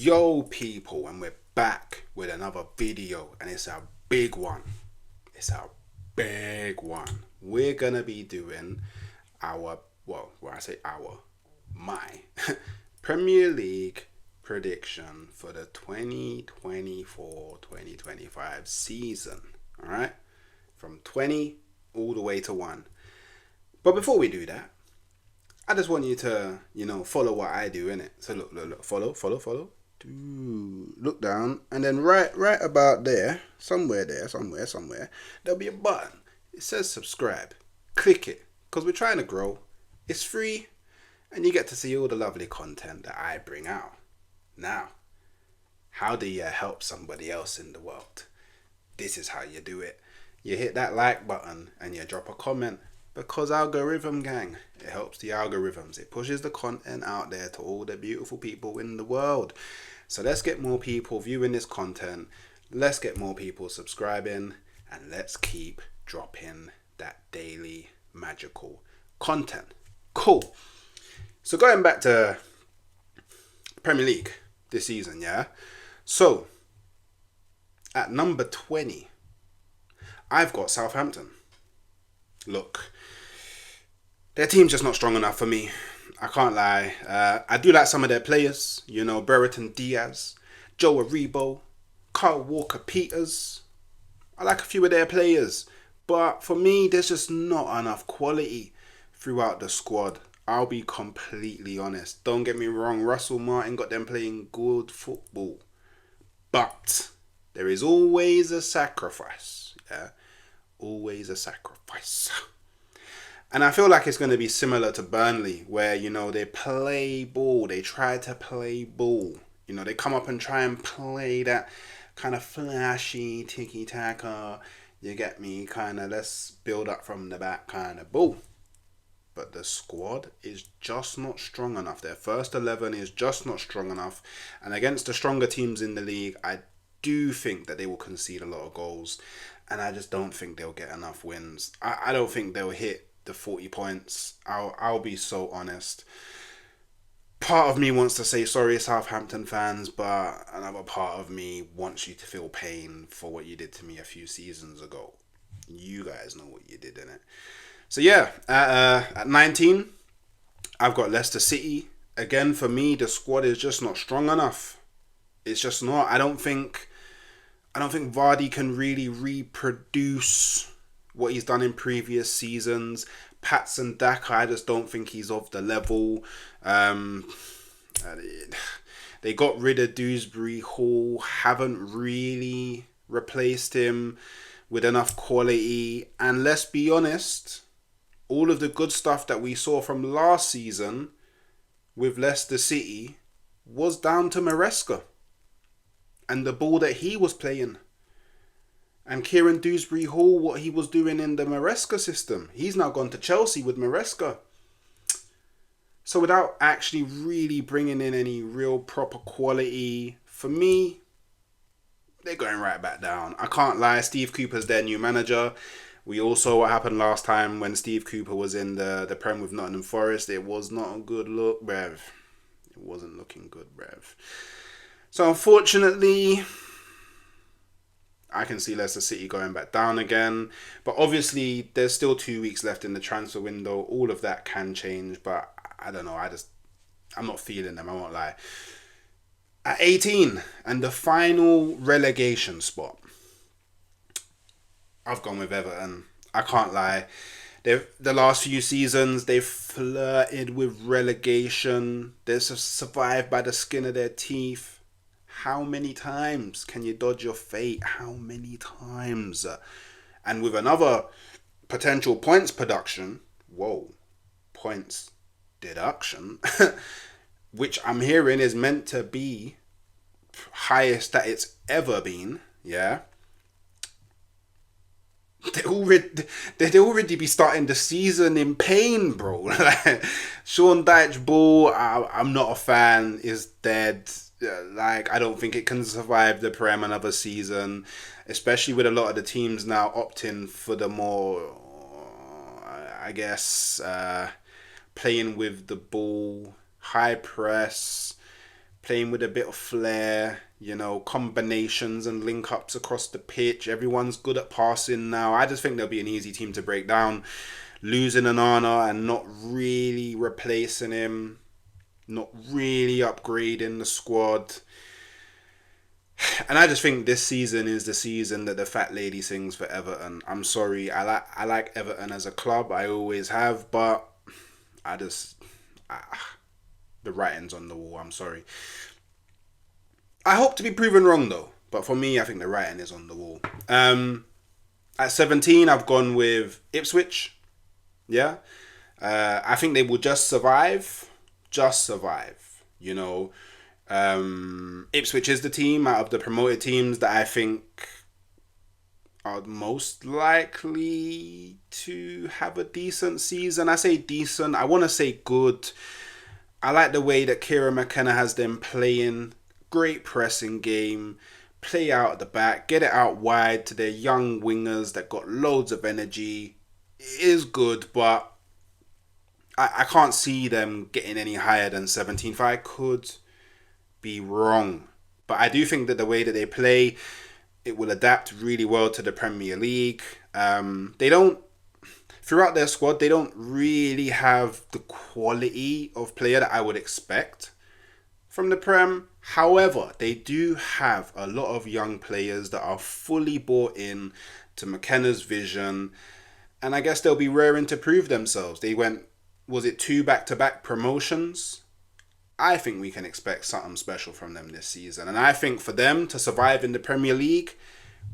Yo people, and we're back with another video, and it's a big one. It's a big one. We're gonna be doing my Premier League prediction for the 2024-2025 season. Alright? From 20 all the way to 1. But before we do that, I just want you to, follow what I do, innit? So look, follow. Look down, and then right about there, somewhere, there'll be a button. It says subscribe. Click it, because we're trying to grow. It's free, and you get to see all the lovely content that I bring out. Now, how do you help somebody else in the world? This is how you do it. You hit that like button, and you drop a comment. Because algorithm, gang, it helps the algorithms. It pushes the content out there to all the beautiful people in the world. So let's get more people viewing this content. Let's get more people subscribing. And let's keep dropping that daily magical content. Cool. So going back to Premier League this season, yeah? So, at number 20, I've got Southampton. Look, their team's just not strong enough for me. I can't lie. I do like some of their players. Brereton Diaz, Joe Aribo, Kyle Walker-Peters. I like a few of their players. But for me, there's just not enough quality throughout the squad. I'll be completely honest. Don't get me wrong. Russell Martin got them playing good football. But there is always a sacrifice. Yeah? Always a sacrifice. And I feel like it's going to be similar to Burnley, where, they play ball. They try to play ball. They come up and try and play that kind of flashy tiki-taka, you get me, kind of let's build up from the back kind of ball. But the squad is just not strong enough. Their first 11 is just not strong enough. And against the stronger teams in the league, I do think that they will concede a lot of goals. And I just don't think they'll get enough wins. I don't think they'll hit the 40 points. I'll be so honest. Part of me wants to say sorry, Southampton fans, but another part of me wants you to feel pain for what you did to me a few seasons ago. You guys know what you did, innit? So yeah, at 19, I've got Leicester City. Again, for me, the squad is just not strong enough. It's just not. I don't think Vardy can really reproduce what he's done in previous seasons. Patson Daka, I just don't think he's of the level. They got rid of Dewsbury Hall, haven't really replaced him with enough quality. And let's be honest, all of the good stuff that we saw from last season with Leicester City was down to Maresca and the ball that he was playing. And Kieran Dewsbury Hall, what he was doing in the Maresca system. He's now gone to Chelsea with Maresca. So without actually really bringing in any real proper quality, for me, they're going right back down. I can't lie, Steve Cooper's their new manager. We all saw what happened last time when Steve Cooper was in the Prem with Nottingham Forest. It was not a good look, bruv. It wasn't looking good, bruv. So unfortunately, I can see Leicester City going back down again. But obviously, there's still 2 weeks left in the transfer window. All of that can change. But I don't know. I'm not feeling them. I won't lie. At 18, and the final relegation spot, I've gone with Everton. I can't lie. The last few seasons, they've flirted with relegation. They've survived by the skin of their teeth. How many times can you dodge your fate? How many times? And with another potential points deduction, which I'm hearing is meant to be highest that it's ever been, yeah? They'd already be starting the season in pain, bro. Sean Dyche Ball, I'm not a fan, is dead. I don't think it can survive the Prem another season, especially with a lot of the teams now opting for the more, I guess, playing with the ball, high press, playing with a bit of flair, combinations and link ups across the pitch. Everyone's good at passing now. I just think they'll be an easy team to break down. Losing Onana and not really replacing him, not really upgrading the squad. And I just think this season is the season that the fat lady sings for Everton. I'm sorry, I like Everton as a club, I always have, but I just the writing's on the wall. I'm sorry. I hope to be proven wrong though, but for me, I think the writing is on the wall. At 17, I've gone with Ipswich. Yeah, I think they will just survive. Just survive. Ipswich is the team out of the promoted teams that I think are most likely to have a decent season. I say decent. I want to say good. I like the way that Kieran McKenna has them playing. Great pressing game. Play out at the back. Get it out wide to their young wingers that got loads of energy. It is good, but I can't see them getting any higher than 17. If I could be wrong. But I do think that the way that they play, it will adapt really well to the Premier League. They don't, throughout their squad, they don't really have the quality of player that I would expect from the Prem. However, they do have a lot of young players that are fully bought in to McKenna's vision. And I guess they'll be raring to prove themselves. They went, was it 2 back-to-back promotions? I think we can expect something special from them this season. And I think for them to survive in the Premier League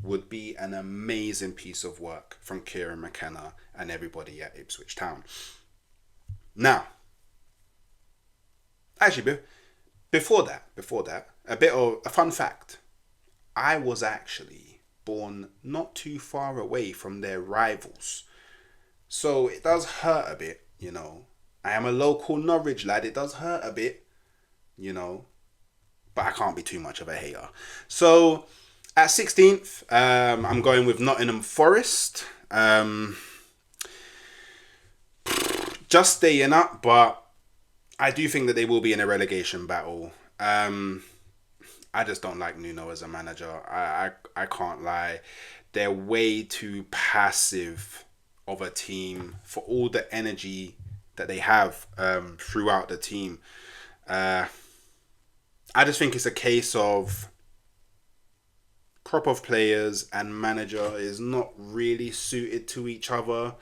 would be an amazing piece of work from Kieran McKenna and everybody at Ipswich Town. Now, actually, before that, a bit of a fun fact. I was actually born not too far away from their rivals. So it does hurt a bit, I am a local Norwich lad. It does hurt a bit, but I can't be too much of a hater. So at 16th, I'm going with Nottingham Forest. Just staying up, but I do think that they will be in a relegation battle. I just don't like Nuno as a manager. I can't lie. They're way too passive of a team for all the energy that they have throughout the team. I just think it's a case of crop of players and manager is not really suited to each other.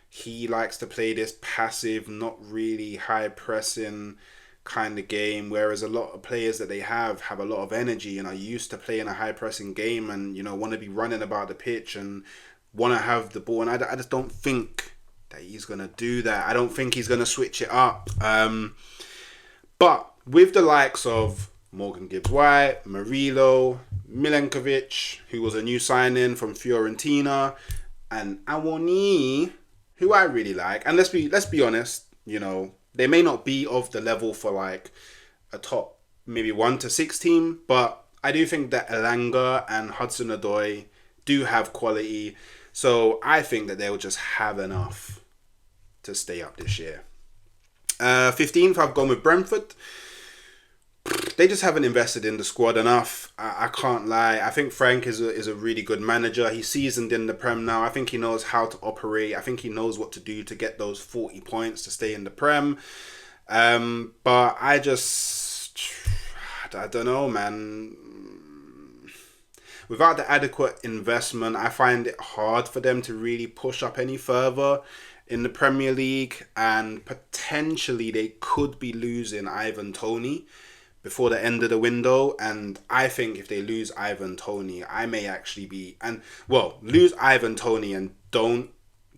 He likes to play this passive, not really high pressing kind of game, whereas a lot of players that they have a lot of energy and are used to playing a high pressing game and want to be running about the pitch and want to have the ball. And I just don't think that he's going to do that. I don't think he's going to switch it up. But with the likes of Morgan Gibbs-White, Murillo, Milenkovic, who was a new signing from Fiorentina, and Awoni, who I really like. And let's be honest, they may not be of the level for like a top maybe 1 to 6 team, but I do think that Elanga and Hudson-Odoi do have quality. So I think that they'll just have enough to stay up this year. 15th, I've gone with Brentford. They just haven't invested in the squad enough. I can't lie. I think Frank is a really good manager. He's seasoned in the Prem now. I think he knows how to operate. I think he knows what to do to get those 40 points to stay in the Prem. But I don't know, man. Without the adequate investment, I find it hard for them to really push up any further in the Premier League. And potentially they could be losing Ivan Toney before the end of the window. And I think if they lose Ivan Toney, I may actually be... lose Ivan Toney and don't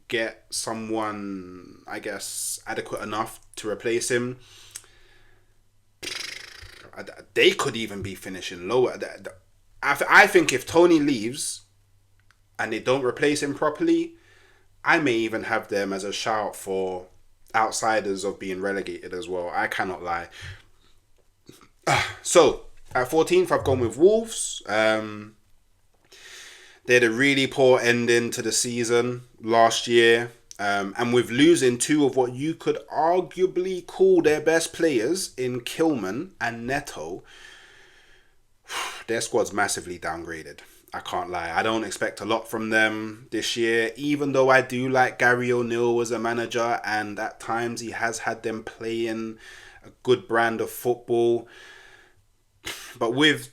get someone, I guess, adequate enough to replace him. They could even be finishing lower. I think if Toney leaves and they don't replace him properly, I may even have them as a shout for outsiders of being relegated as well. I cannot lie. So, at 14th, I've gone with Wolves. They had a really poor ending to the season last year. And with losing two of what you could arguably call their best players in Kilman and Neto, their squad's massively downgraded. I can't lie. I don't expect a lot from them this year, even though I do like Gary O'Neill as a manager, and at times he has had them playing a good brand of football. But with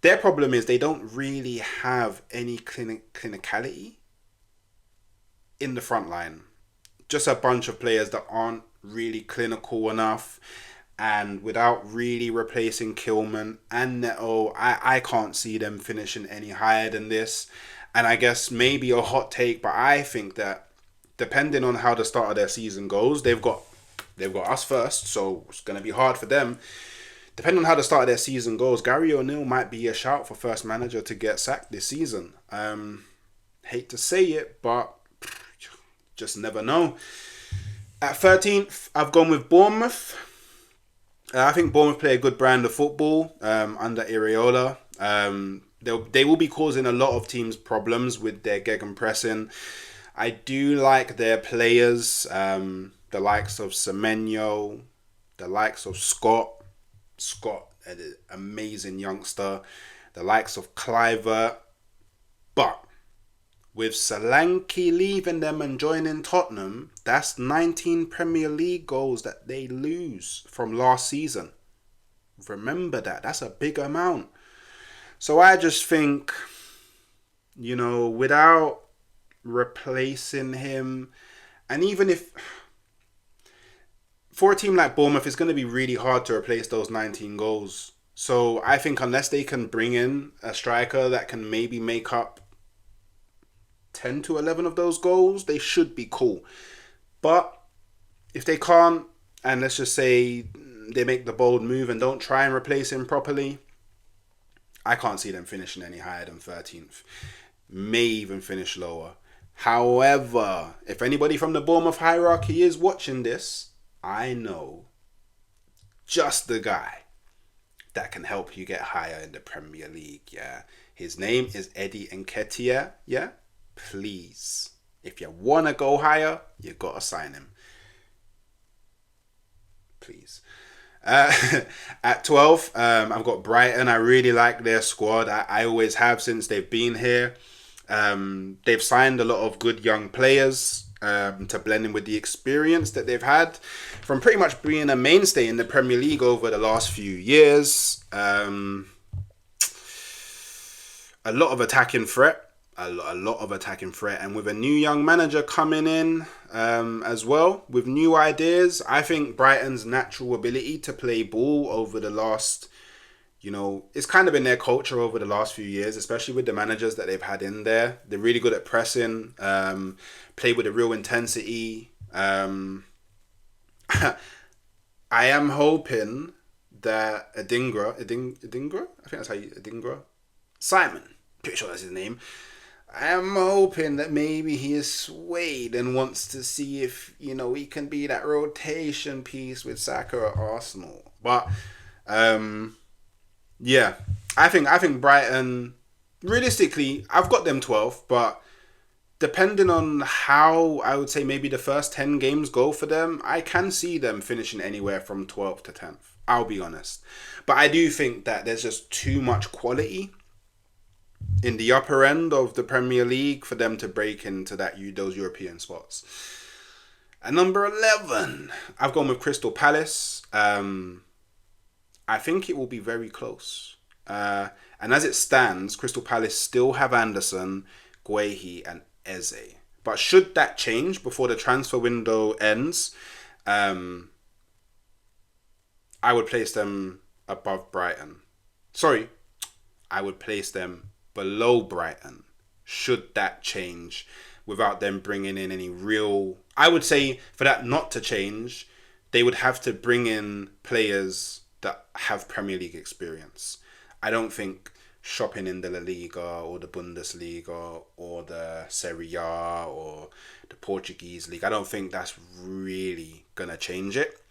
their problem is they don't really have any clinicality in the front line. Just a bunch of players that aren't really clinical enough. And without really replacing Kilman and Neto, I can't see them finishing any higher than this. And I guess maybe a hot take, but I think that depending on how the start of their season goes, they've got us first, so it's gonna be hard for them. Depending on how the start of their season goes, Gary O'Neill might be a shout for first manager to get sacked this season. Hate to say it, but just never know. At 13th, I've gone with Bournemouth. I think Bournemouth play a good brand of football under Iraola. They will be causing a lot of teams problems with their gegenpressing. I do like their players, the likes of Semenyo, the likes of Scott, an amazing youngster, the likes of Clivert. But with Solanke leaving them and joining Tottenham, that's 19 Premier League goals that they lose from last season. Remember that. That's a big amount. So I just think, without replacing him, and even if for a team like Bournemouth, it's going to be really hard to replace those 19 goals. So I think unless they can bring in a striker that can maybe make up 10 to 11 of those goals, they should be cool. But if they can't, and let's just say they make the bold move and don't try and replace him properly, I can't see them finishing any higher than 13th. May even finish lower. However, if anybody from the Bournemouth hierarchy is watching this, I know just the guy that can help you get higher in the Premier League, yeah? His name is Eddie Nketiah, yeah? Please, if you want to go higher, you got to sign him. Please. At 12, I've got Brighton. I really like their squad. I always have since they've been here. They've signed a lot of good young players to blend in with the experience that they've had from pretty much being a mainstay in the Premier League over the last few years. A lot of attacking threat. A lot of attacking threat, and with a new young manager coming in as well with new ideas, I think Brighton's natural ability to play ball over the last, it's kind of been their culture over the last few years, especially with the managers that they've had in there. They're really good at pressing, play with a real intensity. I am hoping that Adingra, I think that's how you, Adingra? Simon, pretty sure that's his name. I am hoping that maybe he is swayed and wants to see if, he can be that rotation piece with Saka at Arsenal. But, yeah, I think Brighton, realistically, I've got them 12th, but depending on how, I would say maybe the first 10 games go for them, I can see them finishing anywhere from 12th to 10th. I'll be honest. But I do think that there's just too much quality in the upper end of the Premier League for them to break into those European spots. At number 11, I've gone with Crystal Palace. I think it will be very close. And as it stands, Crystal Palace still have Anderson, Guehi and Eze. But should that change before the transfer window ends, I would place them above Brighton. Sorry, I would place them below Brighton should that change without them bringing in any real... I would say for that not to change, they would have to bring in players that have Premier League experience. I don't think shopping in the La Liga or the Bundesliga or the Serie A or the Portuguese league, I don't think that's really going to change it.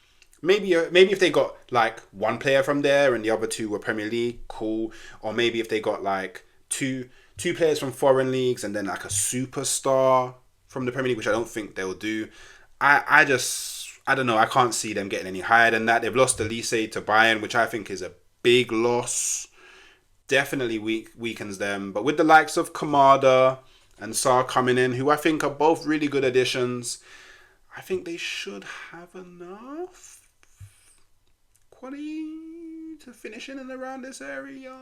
Maybe if they got like one player from there and the other two were Premier League, cool. Or maybe if they got like two players from foreign leagues and then like a superstar from the Premier League, which I don't think they'll do. I don't know. I can't see them getting any higher than that. They've lost Elise to Bayern, which I think is a big loss. Definitely weakens them. But with the likes of Kamada and Sarr coming in, who I think are both really good additions, I think they should have enough quality to finish in and around this area.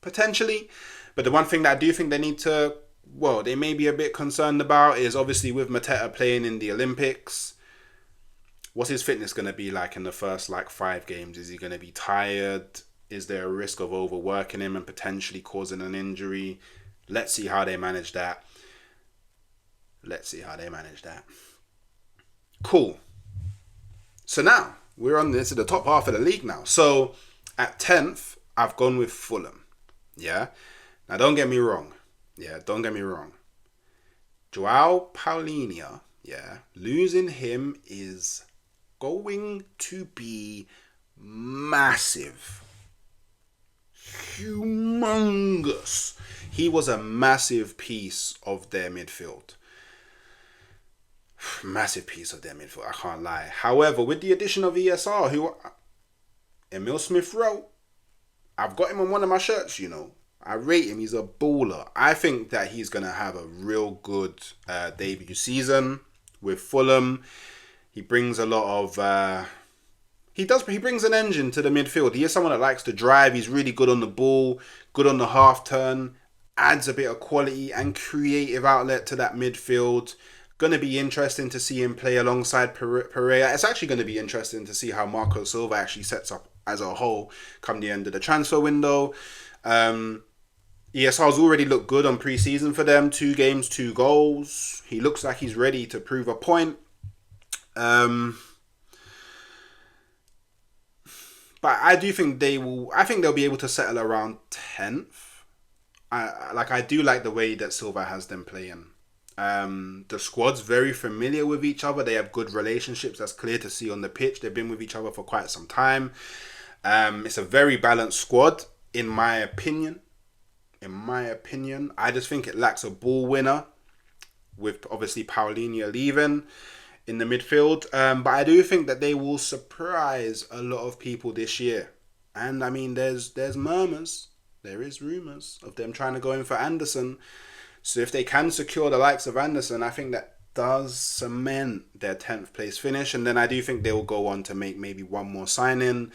Potentially. But the one thing that I do think they need to, well, they may be a bit concerned about is obviously with Mateta playing in the Olympics. What's his fitness going to be like in the first 5 games? Is he going to be tired? Is there a risk of overworking him and potentially causing an injury? Let's see how they manage that. Cool. So now, we're on this at the top half of the league now. So, at 10th, I've gone with Fulham. Yeah? Now, don't get me wrong. Joao Paulinho, losing him is going to be massive. Humongous. He was a massive piece of their midfield. I can't lie. However, with the addition of ESR, who Emil Smith Rowe, I've got him on one of my shirts, I rate him. He's a baller. I think that he's going to have a real good debut season with Fulham. He brings a lot of... He brings an engine to the midfield. He is someone that likes to drive. He's really good on the ball, good on the half turn, adds a bit of quality and creative outlet to that midfield. Going to be interesting to see him play alongside Pereira. It's actually going to be interesting to see how Marco Silva actually sets up as a whole come the end of the transfer window. ESR's already looked good on pre-season for them. 2 games, 2 goals. He looks like he's ready to prove a point. But I do think they'll be able to settle around 10th. I do like the way that Silva has them playing. The squad's very familiar with each other. They have good relationships. That's clear to see on the pitch. They've been with each other for quite some time. It's a very balanced squad, in my opinion. I just think it lacks a ball winner, with obviously Paulinho leaving in the midfield. But I do think that they will surprise a lot of people this year. And I mean, there's murmurs. There is rumours of them trying to go in for Anderson. So if they can secure the likes of Anderson, I think that does cement their 10th place finish. And then I do think they will go on to make maybe one more signing.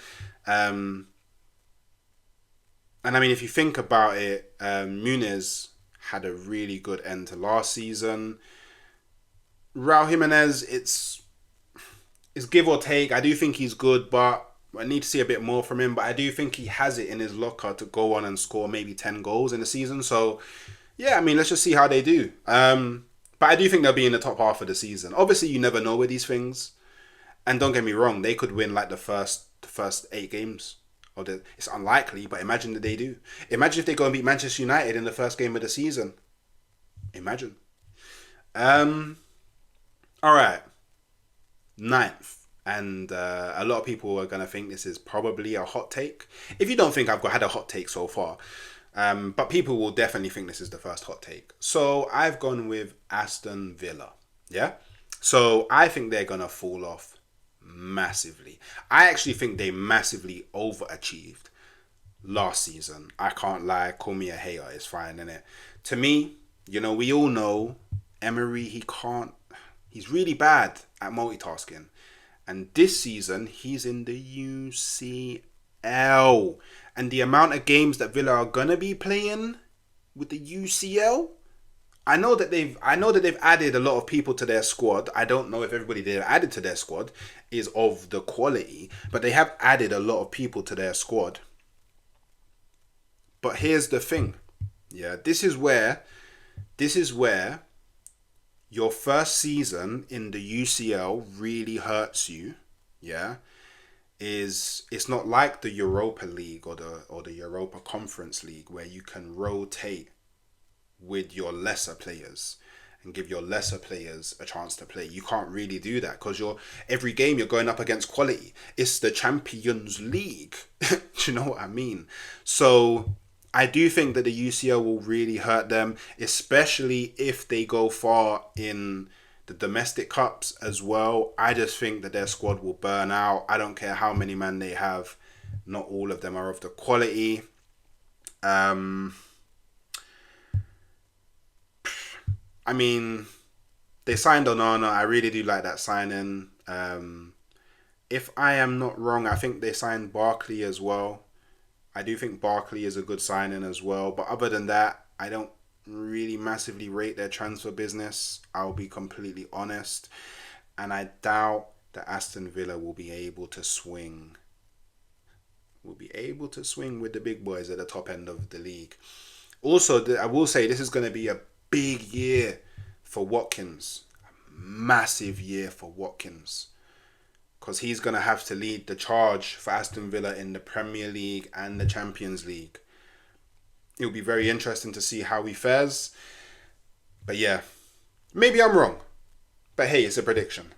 And I mean, if you think about it, Muniz had a really good end to last season. Raul Jimenez, it's give or take. I do think he's good, but I need to see a bit more from him. But I do think he has it in his locker to go on and score maybe 10 goals in the season. So, yeah, I mean, let's just see how they do. But I do think they'll be in the top half of the season. Obviously, you never know with these things. And don't get me wrong, they could win the first 8 games. It's unlikely, but imagine that they do. Imagine if they go and beat Manchester United in the first game of the season. Imagine. All right. 9th. And a lot of people are going to think this is probably a hot take. If you don't think I've had a hot take so far. But people will definitely think this is the first hot take. So I've gone with Aston Villa. Yeah? So I think they're going to fall off massively. I actually think they massively overachieved last season. I can't lie. Call me a hater. It's fine, innit? To me, we all know Emery, he's really bad at multitasking. And this season, he's in the UCL. And the amount of games that Villa are gonna be playing with the UCL, I know that they've added a lot of people to their squad. I don't know if everybody they've added to their squad is of the quality, but they have added a lot of people to their squad. But here's the thing. Yeah, this is where your first season in the UCL really hurts you. Yeah. It's not like the Europa League or the Europa Conference League where you can rotate with your lesser players and give your lesser players a chance to play. You can't really do that because every game you're going up against quality. It's the Champions League. Do you know what I mean? So I do think that the UCL will really hurt them, especially if they go far in the domestic cups as well. I just think that their squad will burn out. I don't care how many men they have. Not all of them are of the quality. I mean, they signed Onana. I really do like that signing. If I am not wrong, I think they signed Barkley as well. I do think Barkley is a good signing as well. But other than that, I don't really massively rate their transfer business. I'll be completely honest. And I doubt that Aston Villa will be able to swing. Will be able to swing with the big boys at the top end of the league. Also, I will say this is going to be a big year for Watkins. A massive year for Watkins. Because he's going to have to lead the charge for Aston Villa in the Premier League and the Champions League. It'll be very interesting to see how he fares. But yeah, maybe I'm wrong. But hey, it's a prediction.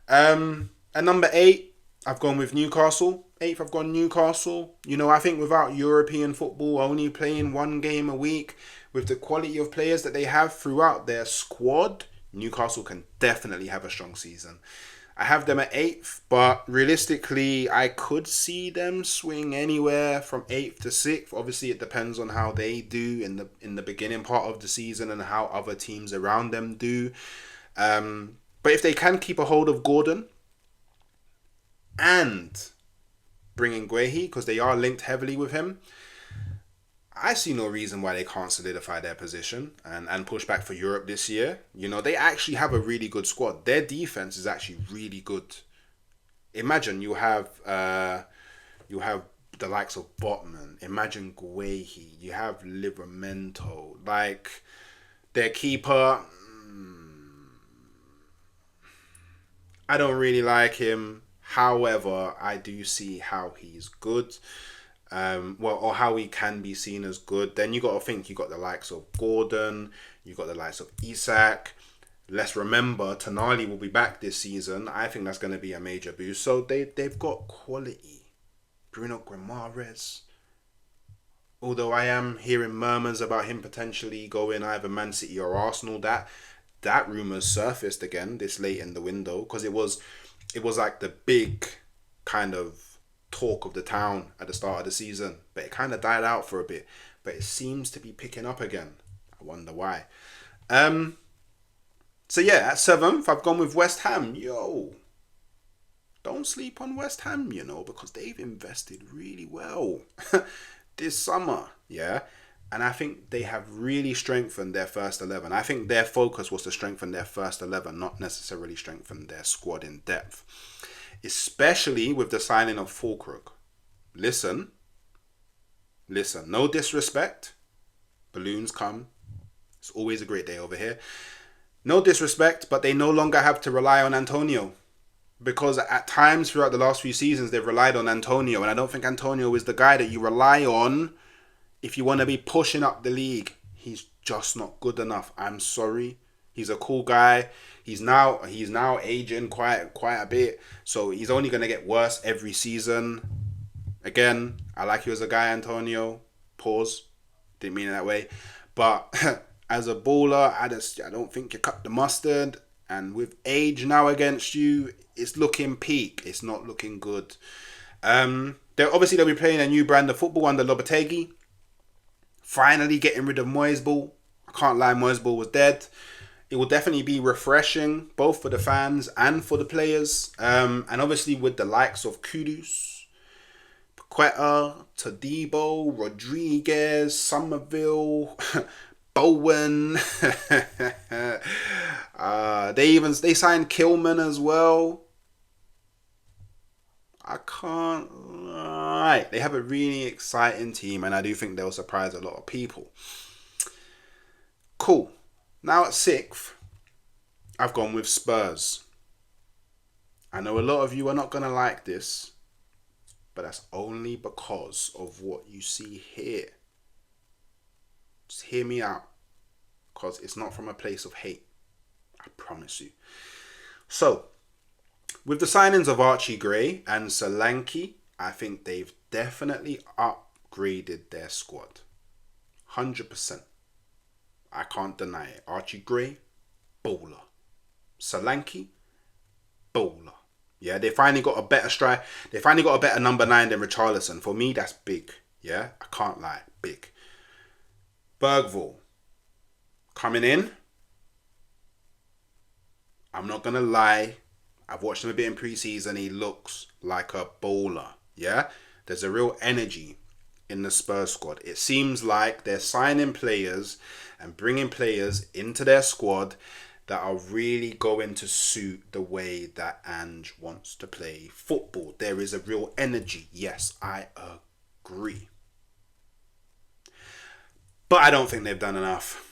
At number 8, I've gone with Newcastle. 8th, I've gone Newcastle. You know, I think without European football, only playing one game a week, with the quality of players that they have throughout their squad, Newcastle can definitely have a strong season. I have them at 8th, but realistically, I could see them swing anywhere from 8th to 6th. Obviously, it depends on how they do in the beginning part of the season and how other teams around them do. But if they can keep a hold of Gordon and bring in Guehi, because they are linked heavily with him, I see no reason why they can't solidify their position and push back for Europe this year. You know, they actually have a really good squad. Their defense is actually really good. Imagine you have the likes of Botman. Imagine Guehi. You have Livramento. Like, their keeper, I don't really like him. However, I do see how he's good. Or how he can be seen as good. Then you got to think you got the likes of Gordon, you got the likes of Isak. Let's remember, Tonali will be back this season. I think that's going to be a major boost. So they've got quality. Bruno Guimaraes. Although I am hearing murmurs about him potentially going either Man City or Arsenal. That rumour's surfaced again this late in the window, because it was like the big kind of talk of the town at the start of the season, but it kind of died out for a bit, but it seems to be picking up again. I wonder why. So yeah, at 7th, I've gone with West Ham. Yo, don't sleep on West Ham, you know, because they've invested really well this summer. Yeah. And I think they have really strengthened their first 11. I think their focus was to strengthen their first 11, not necessarily strengthen their squad in depth. Especially with the signing of Fulkrug. Listen, no disrespect. Balloons come. It's always a great day over here. No disrespect, but they no longer have to rely on Antonio. Because at times throughout the last few seasons, they've relied on Antonio. And I don't think Antonio is the guy that you rely on if you want to be pushing up the league. He's just not good enough. I'm sorry. He's a cool guy. He's now aging quite a bit, so he's only gonna get worse every season. Again, I like you as a guy, Antonio. Pause. Didn't mean it that way, but as a baller, I don't think you cut the mustard. And with age now against you, it's looking peak. It's not looking good. They'll be playing a new brand of football under Lopetegui. Finally getting rid of Moisball. I can't lie, Moisball was dead. It will definitely be refreshing, both for the fans and for the players. And obviously with the likes of Kudus, Paqueta, Todibo, Rodriguez, Somerville, Bowen. They signed Kilman as well. I can't lie. They have a really exciting team, and I do think they'll surprise a lot of people. Cool. Now at 6th, I've gone with Spurs. I know a lot of you are not going to like this, but that's only because of what you see here. Just hear me out, because it's not from a place of hate. I promise you. So, with the signings of Archie Gray and Solanke, I think they've definitely upgraded their squad. 100%. I can't deny it. Archie Gray, bowler. Solanke, bowler. Yeah, they finally got a better strike. They finally got a better number 9 than Richarlison. For me, that's big. Yeah, I can't lie. Big. Bergvall, coming in. I'm not going to lie. I've watched him a bit in pre-season. He looks like a bowler. Yeah, there's a real energy in the Spurs squad. It seems like they're signing players and bringing players into their squad that are really going to suit the way that Ange wants to play football. There is a real energy. Yes, I agree. But I don't think they've done enough.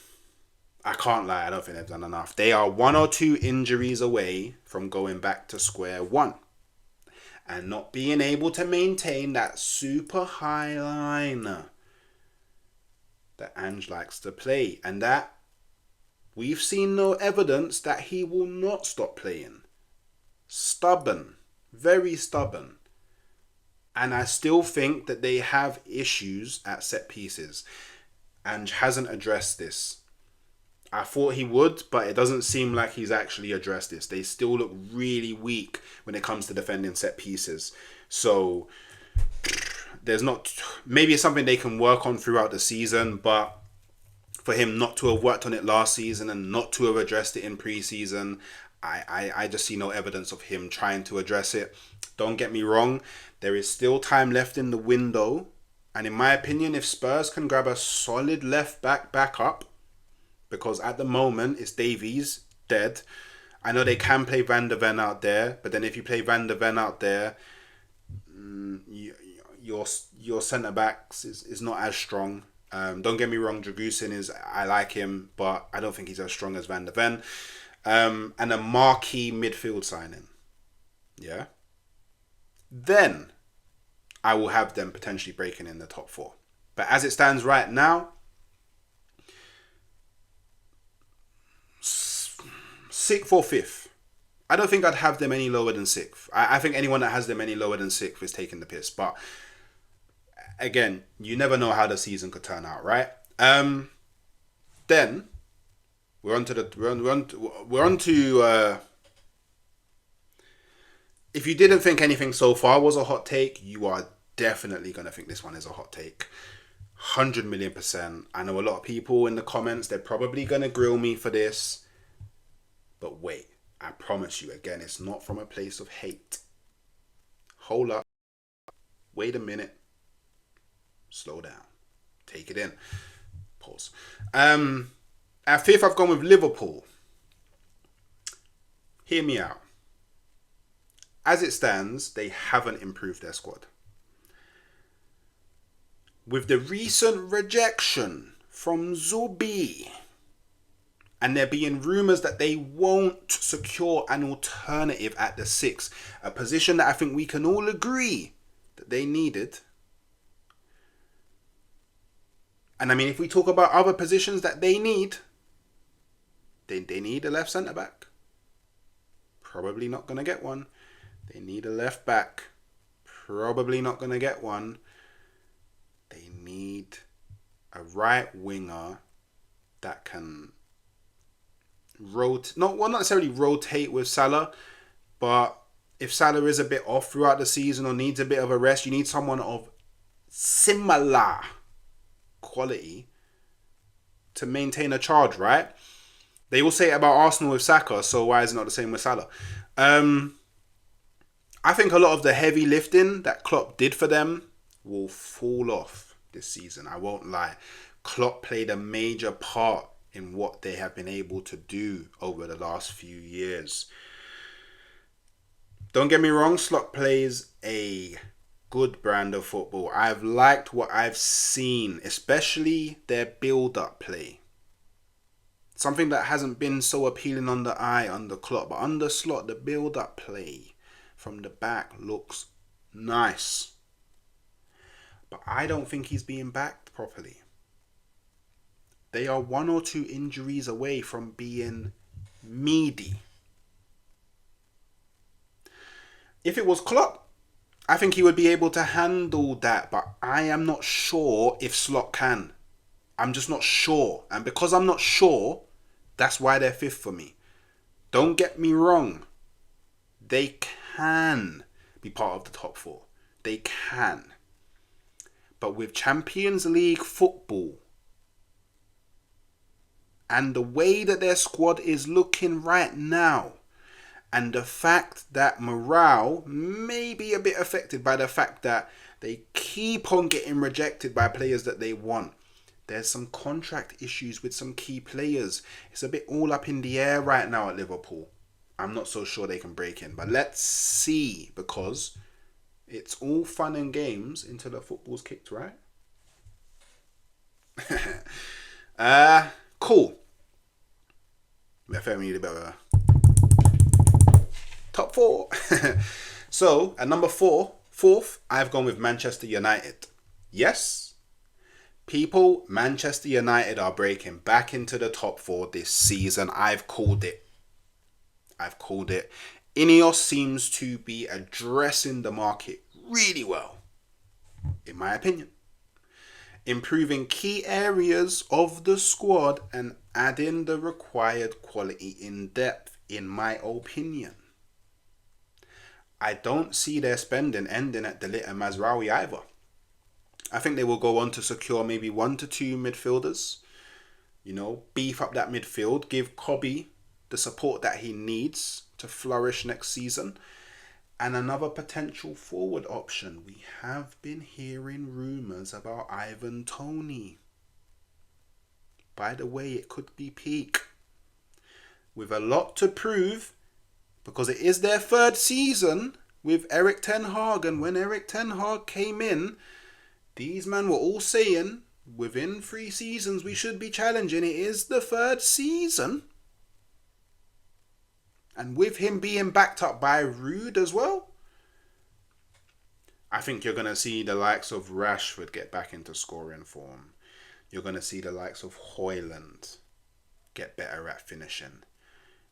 I can't lie, I don't think they've done enough. They are 1 or 2 injuries away from going back to square one and not being able to maintain that super high line that Ange likes to play. And that we've seen no evidence that he will not stop playing. Stubborn, very stubborn. And I still think that they have issues at set pieces. Ange hasn't addressed this. I thought he would, but it doesn't seem like he's actually addressed this. They still look really weak when it comes to defending set pieces. So there's not... Maybe it's something they can work on throughout the season, but for him not to have worked on it last season and not to have addressed it in pre-season, I just see no evidence of him trying to address it. Don't get me wrong, there is still time left in the window. And in my opinion, if Spurs can grab a solid left back up, because at the moment it's Davies dead. I know they can play Van der Ven out there, but then if you play Van der Ven out there, your centre backs is not as strong. Don't get me wrong, Dragusin I like him, but I don't think he's as strong as Van der Ven. And a marquee midfield signing. Yeah. Then I will have them potentially breaking in the top 4. But as it stands right now, 6th or 5th. I don't think I'd have them any lower than 6th. I think anyone that has them any lower than 6th is taking the piss. But again, you never know how the season could turn out, right? Then we're on to if you didn't think anything so far was a hot take, you are definitely gonna think this one is a hot take. 100 million%. I know a lot of people in the comments, they're probably gonna grill me for this. But wait, I promise you, again, it's not from a place of hate. Hold up. Wait a minute. Slow down. Take it in. Pause. At 5th, I've gone with Liverpool. Hear me out. As it stands, they haven't improved their squad. With the recent rejection from Zubi, and there being rumours that they won't secure an alternative at the 6, a position that I think we can all agree that they needed. And I mean, if we talk about other positions that they need, they need a left centre back. Probably not going to get one. They need a left back. Probably not going to get one. They need a right winger that can not necessarily rotate with Salah, but if Salah is a bit off throughout the season or needs a bit of a rest, you need someone of similar quality to maintain a charge, right? They will say it about Arsenal with Saka, so why is it not the same with Salah? I think a lot of the heavy lifting that Klopp did for them will fall off this season. I won't lie. Klopp played a major part in what they have been able to do over the last few years. Don't get me wrong, Slot plays a good brand of football. I've liked what I've seen, especially their build-up play. Something that hasn't been so appealing on the eye under Klopp, but under Slot, the build-up play from the back looks nice. But I don't think he's being backed properly. They are 1 or 2 injuries away from being meaty. If it was Klopp, I think he would be able to handle that, but I am not sure if Slot can. I'm just not sure. And because I'm not sure, that's why they're fifth for me. Don't get me wrong. They can be part of the top four. They can. But with Champions League football and the way that their squad is looking right now, and the fact that morale may be a bit affected by the fact that they keep on getting rejected by players that they want. There's some contract issues with some key players. It's a bit all up in the air right now at Liverpool. I'm not so sure they can break in. But let's see, because it's all fun and games until the football's kicked, right? Cool. We need a bit of a top four. So, at number fourth, I've gone with Manchester United. Yes, people, Manchester United are breaking back into the top four this season. I've called it. Ineos seems to be addressing the market really well, in my opinion. Improving key areas of the squad and adding the required quality in depth, in my opinion. I don't see their spending ending at De Ligt and Mazraoui either. I think they will go on to secure maybe 1 to 2 midfielders. Beef up that midfield. Give Kobe the support that he needs to flourish next season. And another potential forward option. We have been hearing rumours about Ivan Toney. By the way, it could be peak. With a lot to prove, because it is their third season with Erik ten Hag. And when Erik ten Hag came in, these men were all saying, within 3 seasons we should be challenging. It is the third season. And with him being backed up by Rude as well, I think you're going to see the likes of Rashford get back into scoring form. You're going to see the likes of Højlund get better at finishing.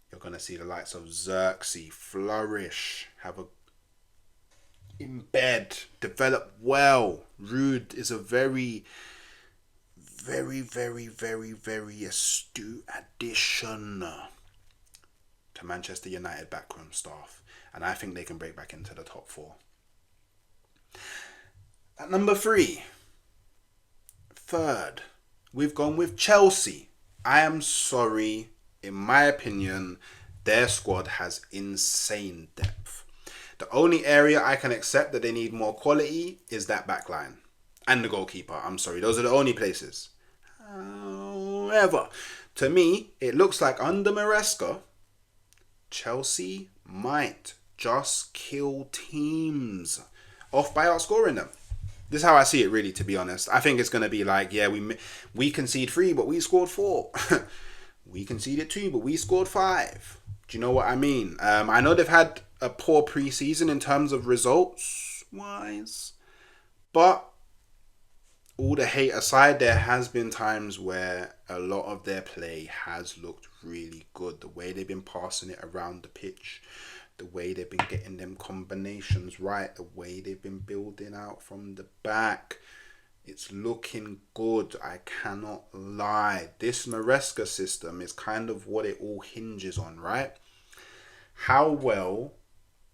You're going to see the likes of Xerxes flourish, embed, develop well. Rude is a very, very, very, very, very astute addition to Manchester United backroom staff. And I think they can break back into the top 4. At number 3, third, we've gone with Chelsea. I am sorry. In my opinion, their squad has insane depth. The only area I can accept that they need more quality is that back line. And the goalkeeper. I'm sorry. Those are the only places. However, to me, it looks like under Maresca, Chelsea might just kill teams off by outscoring them. This is how I see it, really, to be honest. I think it's going to be like, yeah, we conceded 3, but we scored 4. We conceded 2, but we scored 5. Do you know what I mean? I know they've had a poor pre-season in terms of results-wise, but all the hate aside, there has been times where a lot of their play has looked really good. The way they've been passing it around the pitch, the way they've been getting them combinations right, the way they've been building out from the back. It's looking good. I cannot lie. This Maresca system is kind of what it all hinges on, right? How well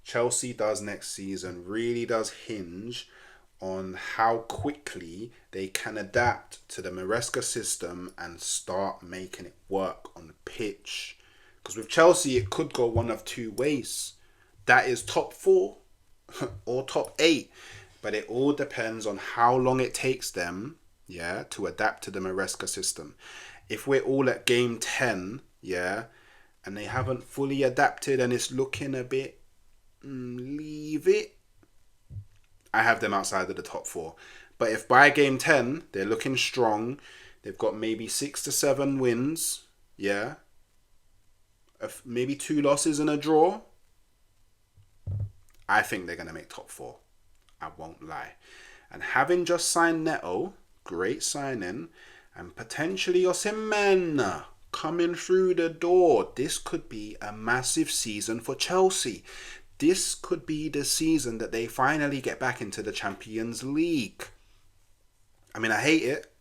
Chelsea does next season really does hinge on how quickly they can adapt to the Maresca system and start making it work on the pitch. Because with Chelsea, it could go one of 2 ways. That is top 4 or top 8. But it all depends on how long it takes them, to adapt to the Maresca system. If we're all at game 10, and they haven't fully adapted and it's looking a bit, leave it. I have them outside of the top 4. But if by game 10, they're looking strong, they've got maybe 6 to 7 wins, maybe 2 losses and a draw, I think they're going to make top 4. I won't lie. And having just signed Neto, great signing, and potentially Osimhen, coming through the door. This could be a massive season for Chelsea. This could be the season that they finally get back into the Champions League. I mean, I hate it,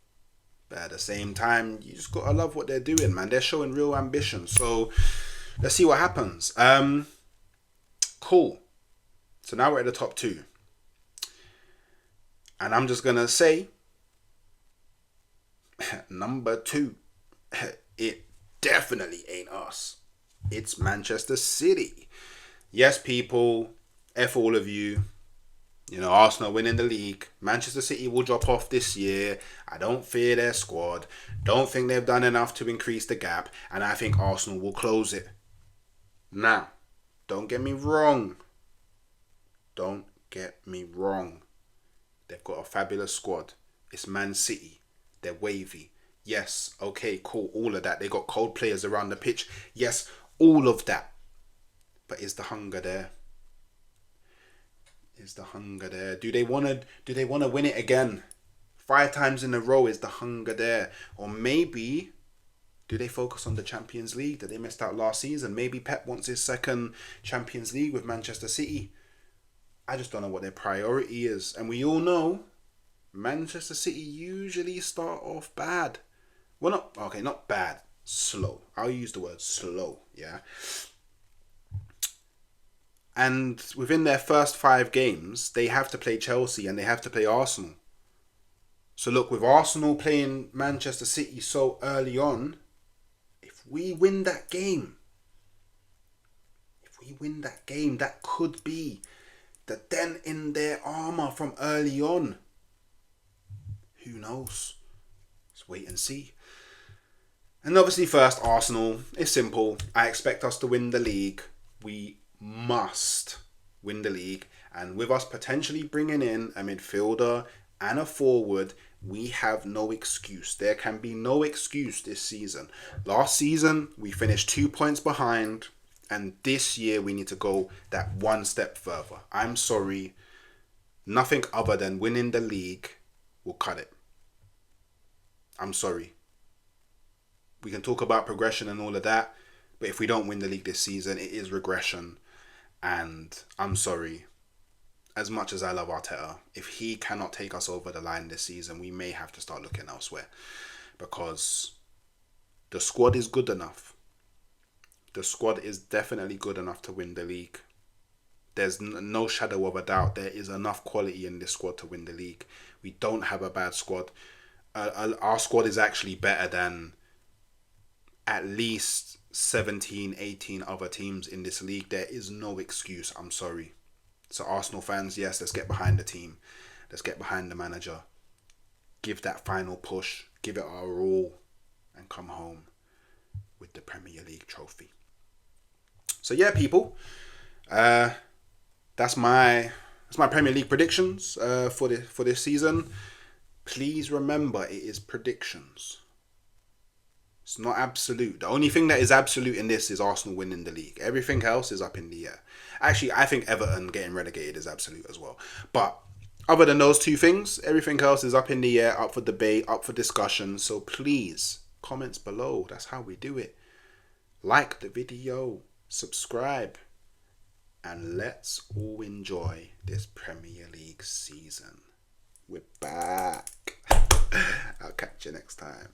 but at the same time, you just gotta love what they're doing, man. They're showing real ambition. So let's see what happens. Cool. So now we're at the top two. And I'm just gonna say, number two, it definitely ain't us. It's Manchester City. Yes, people, F all of you. You know, Arsenal winning the league. Manchester City will drop off this year. I don't fear their squad. Don't think they've done enough to increase the gap. And I think Arsenal will close it. Now, don't get me wrong. Don't get me wrong. They've got a fabulous squad. It's Man City. They're wavy. Yes, okay, cool. All of that. They got cold players around the pitch. Yes, all of that. But is the hunger there? Is the hunger there? Do they want to win it again? 5 times in a row, is the hunger there? Or maybe do they focus on the Champions League that they missed out last season? Maybe Pep wants his second Champions League with Manchester City. I just don't know what their priority is. And we all know Manchester City usually start off bad. Well, not bad. Slow. I'll use the word slow, yeah? And within their first 5 games, they have to play Chelsea and they have to play Arsenal. So look, with Arsenal playing Manchester City so early on, if we win that game, that could be the dent in their armour from early on. Who knows? Let's wait and see. And obviously first, Arsenal. It's simple. I expect us to win the league. We must win the league. And with us potentially bringing in a midfielder and a forward, we have no excuse. There can be no excuse this season. Last season, we finished 2 points behind. And this year, we need to go that one step further. I'm sorry. Nothing other than winning the league will cut it. I'm sorry. We can talk about progression and all of that. But if we don't win the league this season, it is regression. And I'm sorry. As much as I love Arteta, if he cannot take us over the line this season, we may have to start looking elsewhere. Because the squad is good enough. The squad is definitely good enough to win the league. There's no shadow of a doubt. There is enough quality in this squad to win the league. We don't have a bad squad. Our squad is actually better than at least 17, 18 other teams in this league. There is no excuse. I'm sorry. So Arsenal fans, yes, let's get behind the team. Let's get behind the manager. Give that final push. Give it our all. And come home with the Premier League trophy. So yeah, people. That's my Premier League predictions for this season. Please remember, it is predictions. It's not absolute. The only thing that is absolute in this is Arsenal winning the league. Everything else is up in the air. Actually, I think Everton getting relegated is absolute as well. But other than those 2 things, everything else is up in the air, up for debate, up for discussion. So please, comments below. That's how we do it. Like the video, subscribe, and let's all enjoy this Premier League season. We're back. I'll catch you next time.